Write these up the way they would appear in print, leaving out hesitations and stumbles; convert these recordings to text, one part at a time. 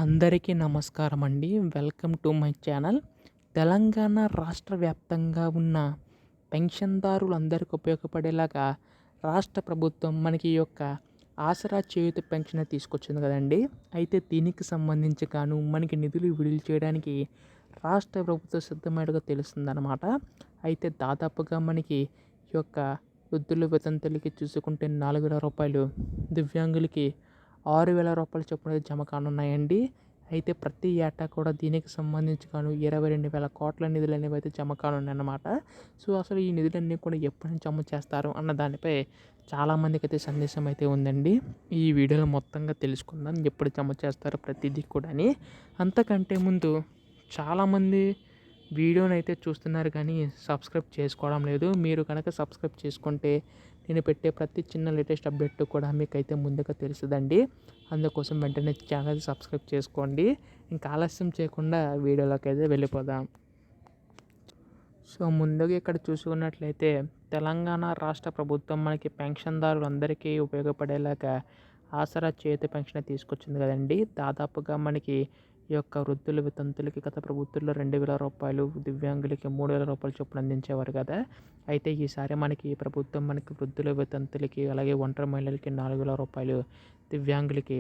అందరికీ నమస్కారం అండి. Welcome to my channel. Telangana రాష్ట్ర వ్యాప్తంగా ఉన్న పెన్షన్దారులందరికీ ఉపయోగపడేలాగా రాష్ట్ర ప్రభుత్వం మనకి ఈ యొక్క ఆసరా చేయూత పెన్షన్ తీసుకొచ్చింది కదండి. అయితే దీనికి సంబంధించి మనకి నిధులు విడుదల చేయడానికి రాష్ట్ర ప్రభుత్వం సిద్ధమైనట్టుగా తెలుస్తుందన్నమాట. అయితే దాదాపుగా మనకి ఈ యొక్క వృద్ధుల వితంతులకి చూసుకుంటే 4,000 రూపాయలు, దివ్యాంగులకి 6,000 రూపాయల చొప్పున జమ కానున్నాయండి. అయితే ప్రతి ఏటా కూడా దీనికి సంబంధించి 22,000 కోట్ల నిధులు అనేవి అయితే జమ కానున్నాయన్నమాట. సో అసలు ఈ నిధులన్నీ కూడా ఎప్పటి నుంచి జమ చేస్తారు అన్న దానిపై చాలామందికి అయితే సందేశం అయితే ఉందండి. ఈ వీడియోలో మొత్తంగా తెలుసుకుందాం ఎప్పుడు జమ చేస్తారో ప్రతిదీ కూడాని. అంతకంటే ముందు చాలామంది వీడియోని అయితే చూస్తున్నారు కానీ సబ్స్క్రైబ్ చేసుకోవడం లేదు. మీరు కనుక సబ్స్క్రైబ్ చేసుకుంటే నేను పెట్టే ప్రతి చిన్న లేటెస్ట్ అప్డేట్ కూడా మీకైతే ముందుగా తెలుస్తుందండి. అందుకోసం వెంటనే ఛానల్ సబ్స్క్రైబ్ చేసుకోండి. ఇంకా ఆలస్యం చేయకుండా వీడియోలోకి అయితే వెళ్ళిపోదాం. సో ముందుగా ఇక్కడ చూసుకున్నట్లయితే తెలంగాణ రాష్ట్ర ప్రభుత్వం మనకి పెన్షన్దారులందరికీ ఉపయోగపడేలాగా ఆసరా చేయూత పెన్షన్ తీసుకొచ్చింది కదండి. దాదాపుగా మనకి ఈ యొక్క వృద్ధుల వితంతులకి గత ప్రభుత్వంలో 2,000 రూపాయలు, దివ్యాంగులకి 3,000 రూపాయలు చొప్పున అందించేవారు కదా. అయితే ఈసారి మనకి ప్రభుత్వం మనకి వృద్ధుల వితంతులకి అలాగే ఒంటరి మహిళలకి 4,000 రూపాయలు, దివ్యాంగులకి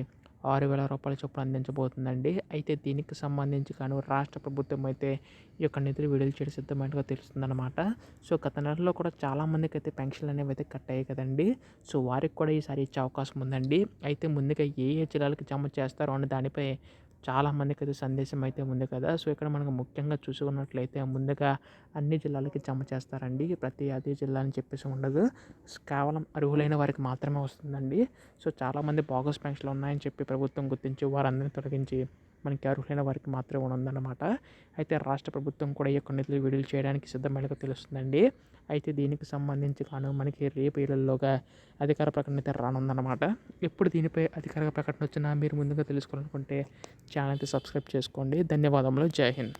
6,000 రూపాయల చొప్పున అందించబోతుందండి. అయితే దీనికి సంబంధించి రాష్ట్ర ప్రభుత్వం అయితే ఈ యొక్క నిధులు విడుదల చేయడం సిద్ధమైనట్టుగా తెలుస్తుందన్నమాట. సో గత నెలలో కూడా చాలామందికి అయితే పెన్షన్లు అనేవి అయితే కట్ అయ్యాయి కదండి. సో వారికి కూడా ఈసారి ఇచ్చే అవకాశం ఉందండి. అయితే ముందుగా ఏ ఏ జిల్లాలకు జమ చేస్తారో అనే దానిపై చాలామందికి అయితే సందేశం అయితే ఉంది కదా. సో ఇక్కడ మనకు ముఖ్యంగా చూసుకున్నట్లయితే ముందుగా అన్ని జిల్లాలకి జమ చేస్తారండి. ప్రతి అదే జిల్లా అని చెప్పేసి ఉండదు. కేవలం అర్హులైన వారికి మాత్రమే వస్తుందండి. సో చాలామంది బోగస్ పెన్షన్లు ఉన్నాయని చెప్పి ప్రభుత్వం గుర్తించి వారందరినీ తొలగించి మనకి అర్హులైన వారికి మాత్రమే ఉందన్నమాట. అయితే రాష్ట్ర ప్రభుత్వం కూడా ఈ యొక్క నిధులు విడుదల చేయడానికి సిద్ధమైనట్టుగా తెలుస్తుందండి. అయితే దీనికి సంబంధించి మనకి రేపు ఏళ్లలోగా అధికార ప్రకటన అయితే రానుందన్నమాట. ఎప్పుడు దీనిపై అధికారిక ప్రకటన వచ్చినా మీరు ముందుగా తెలుసుకోవాలనుకుంటే ఛానల్ అయితే సబ్స్క్రైబ్ చేసుకోండి. ధన్యవాదములు. జై హింద్.